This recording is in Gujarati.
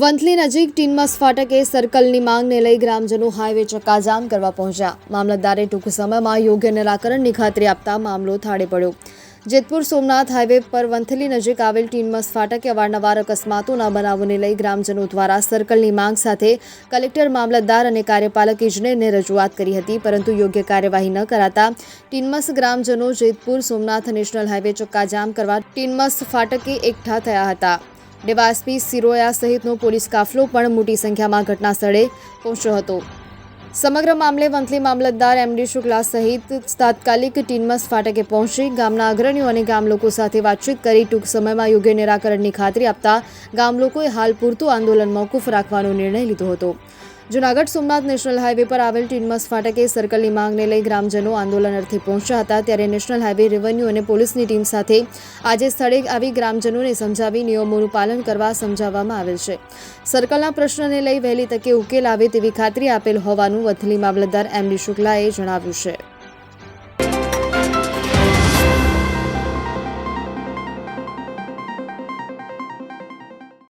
વંથલી નજીક ટીનમસ ફાટકે સર્કલની માંગને લઈ ગ્રામજનો હાઈવે ચક્કાજામ કરવા પહોંચ્યા. મામલતદારે ટૂંક સમયમાં યોગ્ય નિરાકરણની ખાતરી આપતા મામલો થાળે પડ્યો. જેતપુર સોમનાથ હાઈવે પર વંથલી નજીક આવેલ ટીનમસ ફાટકે અવારનવાર અકસ્માતોના બનાવોને લઈ ગ્રામજનો દ્વારા સર્કલની માંગ સાથે કલેક્ટર, મામલતદાર અને કાર્યપાલક ઇજનેરને રજૂઆત કરી હતી, પરંતુ યોગ્ય કાર્યવાહી ન કરાતા ટીનમસ ગ્રામજનો જેતપુર સોમનાથ નેશનલ હાઈવે ચક્કાજામ કરવા ટીનમસ ફાટકે એકઠા થયા હતા. ડીવાયએસપી સિરોયા સહિતનો પોલીસ કાફલો પણ મોટી સંખ્યામાં ઘટના સ્થળે પહોંચ્યો હતો. સમગ્ર મામલે વંથલી મામલતદાર એમડી શુક્લા સહિત તાત્કાલિક ટીનમસ ફાટકે પહોંચી ગામના અગ્રણીઓ અને ગામ લોકો સાથે વાતચીત કરી ટૂંક સમયમાં યોગ્ય નિરાકરણની ખાતરી આપતા ગામ લોકોએ હાલ પૂરતું આંદોલન મોકૂફ રાખવાનો નિર્ણય લીધો હતો. જૂનાગઢ સોમનાથ નેશનલ હાઈવે પર આવેલ ટીનમસ ફાટકે સર્કલની માંગને લઈ ગ્રામજનો આંદોલન અર્થે પહોંચ્યા હતા. ત્યારે નેશનલ હાઈવે, રેવન્યુ અને પોલીસની ટીમ સાથે આજે સ્થળે આવી ગ્રામજનોને સમજાવી નિયમોનું પાલન કરવા સમજાવવામાં આવેલ છે. સર્કલના પ્રશ્નને લઈ વહેલી તકે ઉકેલ આવે તેવી ખાતરી આપેલ હોવાનું વંથલી મામલતદાર એમડી શુક્લાએ જણાવ્યું છે.